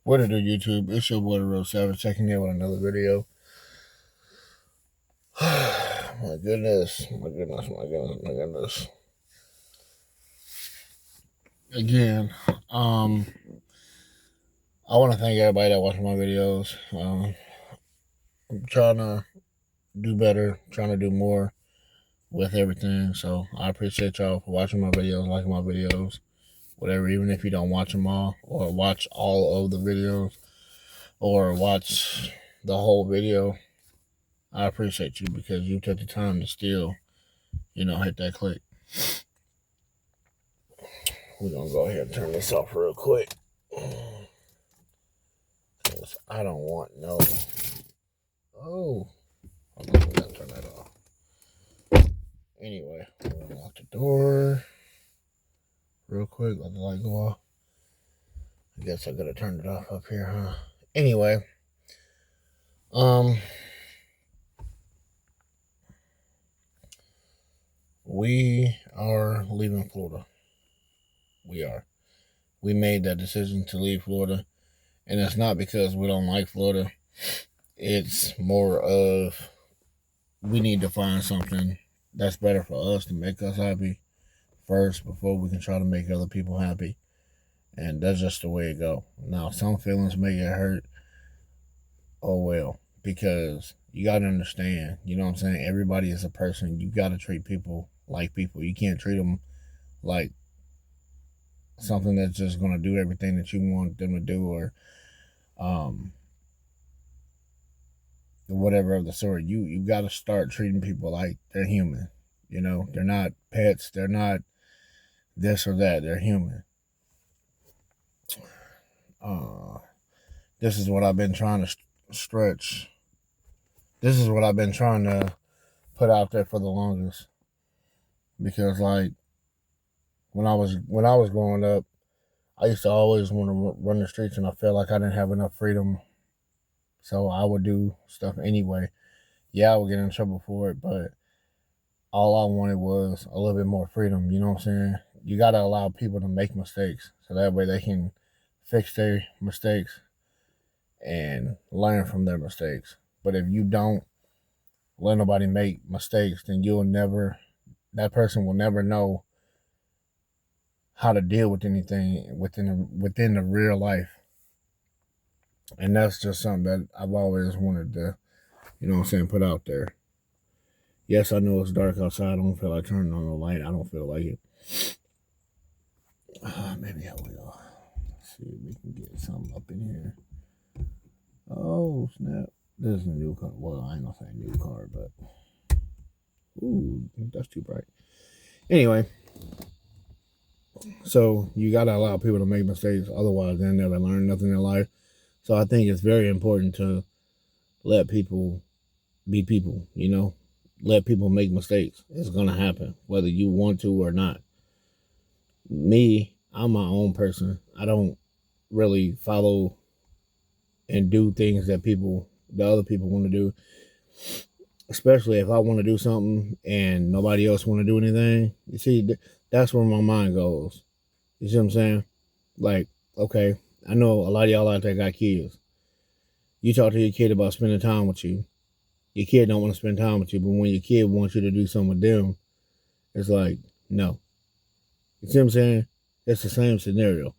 What it do, YouTube? It's your boy, The Real Savage, checking in with another video. My goodness, my goodness, my goodness, my goodness. Again, I want to thank everybody that watched my videos. I'm trying to do better, trying to do more with everything. So I appreciate y'all for watching my videos, liking my videos, whatever. Even if you don't watch them all, or watch all of the videos, or watch the whole video, I appreciate you because you took the time to still, hit that click. We're going to go ahead and turn this off real quick. Because I don't want no... Oh. Hold on, we got to turn that off. Anyway, we're going to lock the door real quick. Let the light go off. I guess I got to turn it off up here, huh? Anyway. We are leaving Florida. We are. We made that decision to leave Florida. And it's not because we don't like Florida. It's more of we need to find something that's better for us to make us happy first before we can try to make other people happy. And that's just the way it go. Now, some feelings may get hurt. Oh, well. Because you got to understand, you know what I'm saying? Everybody is a person. You got to treat people like people. You can't treat them like something that's just going to do everything that you want them to do, or whatever of the sort. You got to start treating people like they're human. They're not pets. They're not this or that. They're human. This is what I've been trying to stretch. This is what I've been trying to put out there for the longest. Because like when I was growing up, I used to always want to run the streets, and I felt like I didn't have enough freedom. So I would do stuff anyway. Yeah, I would get in trouble for it, but all I wanted was a little bit more freedom. You know what I'm saying? You got to allow people to make mistakes so that way they can fix their mistakes and learn from their mistakes. But if you don't let nobody make mistakes, then that person will never know how to deal with anything within the real life. And that's just something that I've always wanted to, put out there. Yes, I know it's dark outside. I don't feel like turning on the light. I don't feel like it. Maybe I will. Let's see if we can get something up in here. Oh, snap. This is a new car. Well, I ain't gonna say new car, but... Ooh, that's too bright. Anyway. So, you gotta allow people to make mistakes. Otherwise, they'll never learn nothing in life. So, I think it's very important to let people be people, Let people make mistakes. It's gonna happen, whether you want to or not. Me, I'm my own person. I don't really follow and do things that the other people want to do. Especially if I want to do something and nobody else want to do anything. You see, that's where my mind goes. You see what I'm saying? Like, okay, I know a lot of y'all out there got kids. You talk to your kid about spending time with you. Your kid don't want to spend time with you, but when your kid wants you to do something with them, it's like, no. You see what I'm saying? It's the same scenario.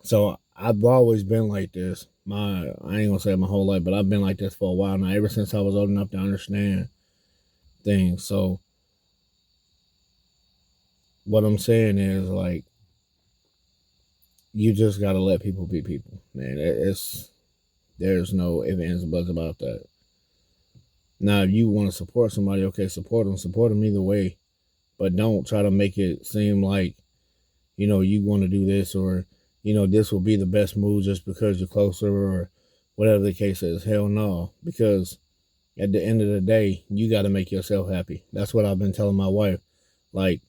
So I've always been like this. I ain't gonna say my whole life, but I've been like this for a while now, ever since I was old enough to understand things. So what I'm saying is, like, you just gotta let people be people, man. There's no ifs, ands, and buts about that. Now, if you want to support somebody, okay, support them either way, but don't try to make it seem like, you want to do this, or, this will be the best move just because you're closer, or whatever the case is. Hell no, because at the end of the day, you got to make yourself happy. That's what I've been telling my wife. Like,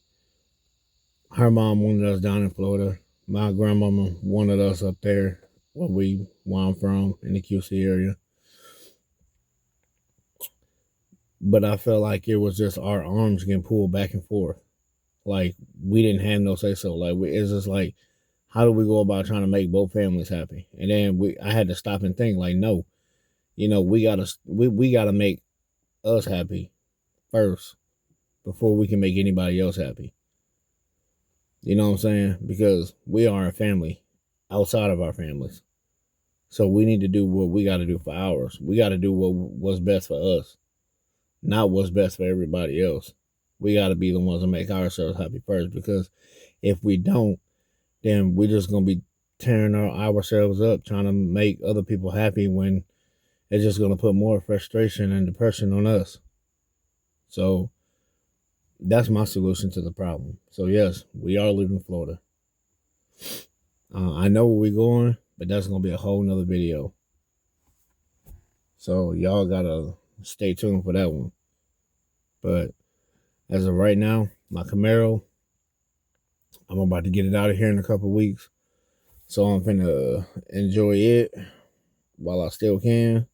her mom wanted us down in Florida. My grandmama wanted us up there where I'm from, in the QC area. But I felt like it was just our arms getting pulled back and forth. Like, we didn't have no say so. Like, it's just like, How do we go about trying to make both families happy? And then I had to stop and think like, no, we gotta make us happy first before we can make anybody else happy. You know what I'm saying? Because we are a family outside of our families. So we need to do what we got to do for ours. We got to do what's best for us, not what's best for everybody else. We got to be the ones that make ourselves happy first, because if we don't, then we're just going to be tearing ourselves up trying to make other people happy, when it's just going to put more frustration and depression on us. So that's my solution to the problem. So yes, we are leaving Florida. I know where we're going, but that's going to be a whole nother video. So y'all got to stay tuned for that one. But as of right now, my Camaro, I'm about to get it out of here in a couple weeks. So I'm finna enjoy it while I still can.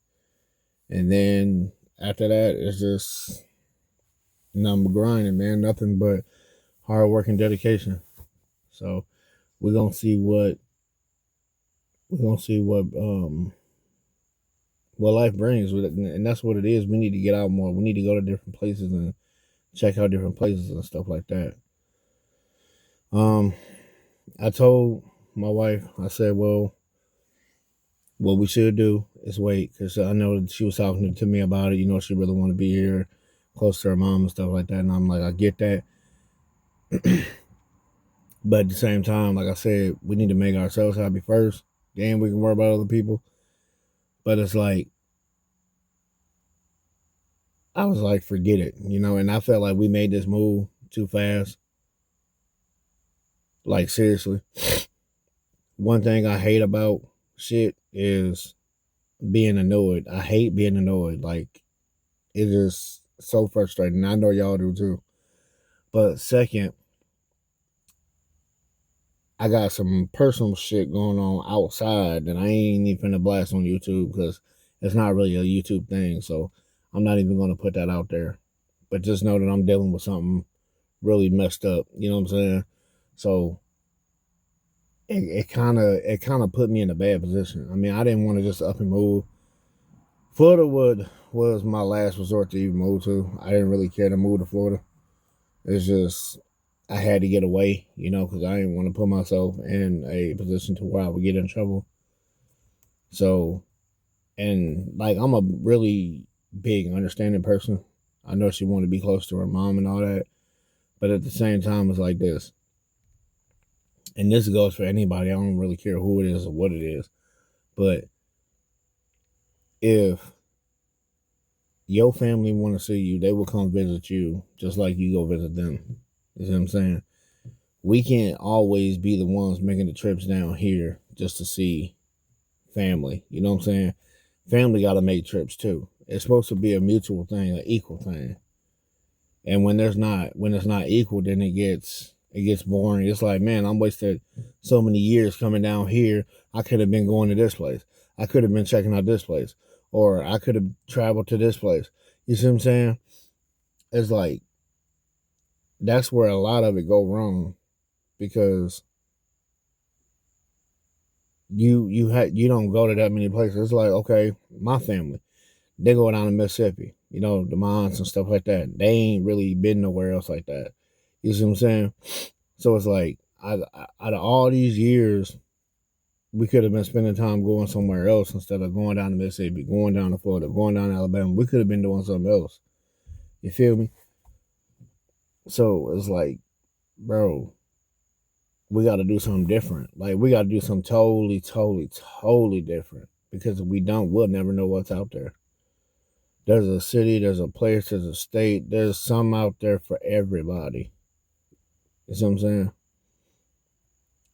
And then after that, it's just nothing but grinding, man. Nothing but hard work and dedication. So we're gonna see what life brings with it, and that's what it is. We need to get out more. We need to go to different places and check out different places and stuff like that. I told my wife, I said, well, what we should do is wait, because I know that she was talking to me about it. You know, she really want to be here, close to her mom and stuff like that. And I'm like, I get that. But at the same time, like I said, we need to make ourselves happy first. Then we can worry about other people. But it's like, I was like, forget it, you know. And I felt like we made this move too fast. Like, seriously. One thing I hate about shit is being annoyed. I hate being annoyed. Like, it is so frustrating. I know y'all do too. But second, I got some personal shit going on outside that I ain't even finna blast on YouTube, because it's not really a YouTube thing. So I'm not even gonna put that out there. But just know that I'm dealing with something really messed up. You know what I'm saying? So it kind of put me in a bad position. I mean, I didn't want to just up and move. Florida was my last resort to even move to. I didn't really care to move to Florida. It's just I had to get away, you know, because I didn't want to put myself in a position to where I would get in trouble. So, and like, I'm a really big understanding person. I know she wanted to be close to her mom and all that, but at the same time, it's like this. And this goes for anybody. I don't really care who it is or what it is. But if your family want to see you, they will come visit you just like you go visit them. You see what I'm saying? We can't always be the ones making the trips down here just to see family. You know what I'm saying? Family got to make trips too. It's supposed to be a mutual thing, an equal thing. And when it's not equal, then it gets boring. It's like, man, I'm wasted so many years coming down here. I could have been going to this place. I could have been checking out this place. Or I could have traveled to this place. You see what I'm saying? It's like, that's where a lot of it go wrong, because you don't go to that many places. It's like, okay, my family, they go down to Mississippi, you know, the mines and stuff like that. They ain't really been nowhere else like that. You see what I'm saying? So it's like, out of all these years, we could have been spending time going somewhere else instead of going down to Mississippi, going down to Florida, going down to Alabama. We could have been doing something else. You feel me? So it's like, bro, we got to do something different. Like, we got to do something totally, totally, totally different. Because if we don't, we'll never know what's out there. There's a city, there's a place, there's a state, there's some out there for everybody. You see what I'm saying?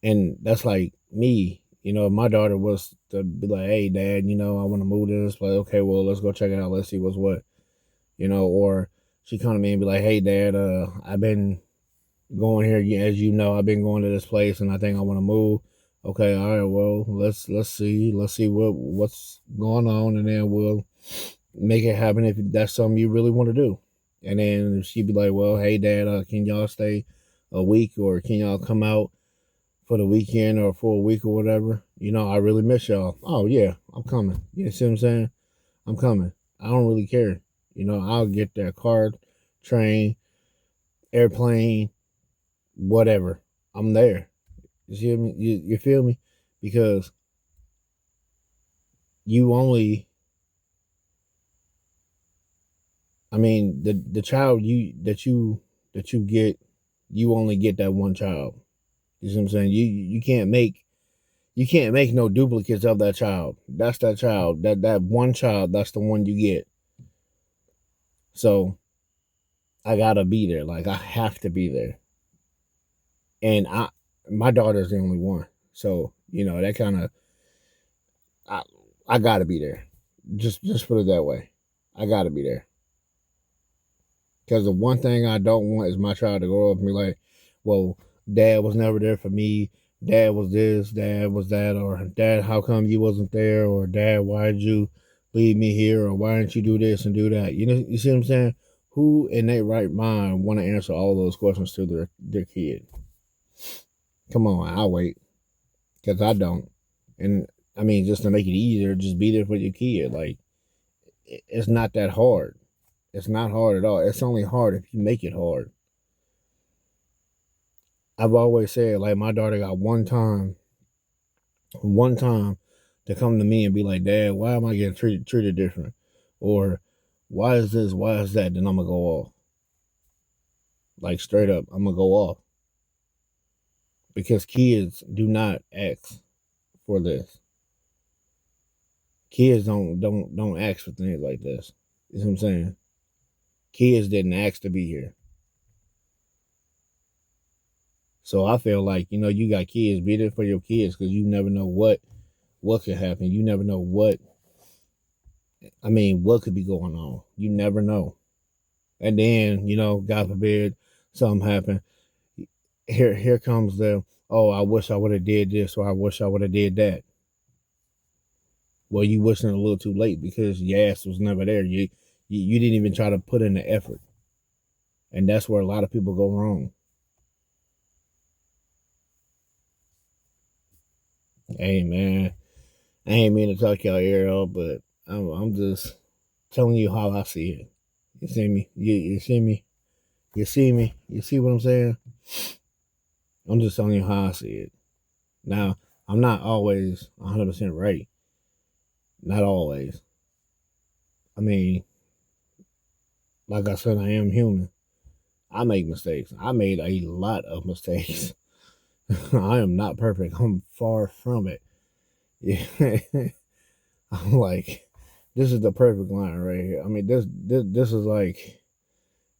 And that's like me. You know, if my daughter was to be like, hey, Dad, you know, I want to move to this place. Okay, well, let's go check it out. Let's see what's what. You know, or she come to me and be like, hey, Dad, I've been going here. As you know, I've been going to this place and I think I want to move. Okay, all right, well, let's see what's going on, and then we'll make it happen if that's something you really want to do. And then she'd be like, well, hey, Dad, can y'all stay a week, or can y'all come out for the weekend or for a week or whatever. You know, I really miss y'all. Oh yeah, I'm coming. You see what I'm saying? I'm coming. I don't really care. You know, I'll get there. Car, train, airplane, whatever. I'm there. You see me? You feel me? Because you only, I mean, the child that you get, you only get that one child. You see what I'm saying? You can't make no duplicates of that child. That's that child. That one child, that's the one you get. So I gotta be there. Like I have to be there. And my daughter's the only one. So, you know, that kind of I I gotta be there. Just put it that way. I gotta be there. Because the one thing I don't want is my child to grow up and be like, well, dad was never there for me. Dad was this, dad was that, or dad, how come you wasn't there? Or dad, why did you leave me here? Or why didn't you do this and do that? You know, you see what I'm saying? Who in their right mind want to answer all those questions to their kid? Come on, I'll wait. Because I don't. And I mean, just to make it easier, just be there for your kid. Like, it's not that hard. It's not hard at all. It's only hard if you make it hard. I've always said, like, my daughter got one time to come to me and be like, Dad, why am I getting treated different? Or why is this? Why is that? Then I'm going to go off. Like, straight up, I'm going to go off. Because kids do not ask for this. Kids don't ask for things like this. You know what I'm saying? Kids didn't ask to be here. So I feel like, you know, you got kids, be there for your kids because you never know what could happen. You never know what could be going on. You never know. And then, you know, God forbid something happen. Here comes the, oh, I wish I would have did this or I wish I would have did that. Well, you wishing a little too late because your ass was never there. You didn't even try to put in the effort. And that's where a lot of people go wrong. Hey man, I ain't mean to talk y'all ear off, but I'm just telling you how I see it. You see me? You see me? You see me? You see what I'm saying? I'm just telling you how I see it. Now, I'm not always 100% right. Not always. I mean, like I said, I am human. I make mistakes. I made a lot of mistakes. I am not perfect. I'm far from it. Yeah. I'm like, this is the perfect line right here. I mean, this is like,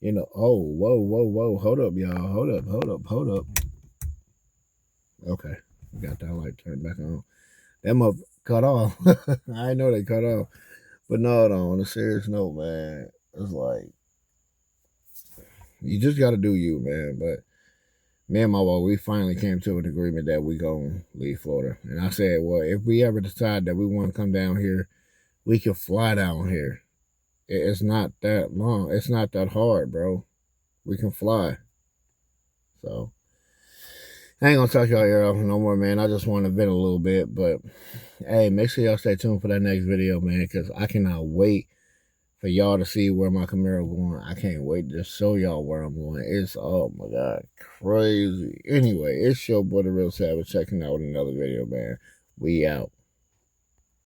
you know, oh, whoa. Hold up, y'all. Hold up. Okay. Got that light turned back on. That mother cut off. I know they cut off. But no, on a serious note, man, it's like, you just got to do you, man. But me and my wife, we finally came to an agreement that we going to leave Florida. And I said, well, if we ever decide that we want to come down here, we can fly down here. It's not that long. It's not that hard, bro. We can fly. So, I ain't gonna talk y'all ear off no more, man. I just want to vent a little bit. But, hey, make sure y'all stay tuned for that next video, man, because I cannot wait for y'all to see where my Camaro going. I can't wait to show y'all where I'm going. It's, oh my God, crazy. Anyway, it's your boy, The Real Savage, checking out with another video, man. We out.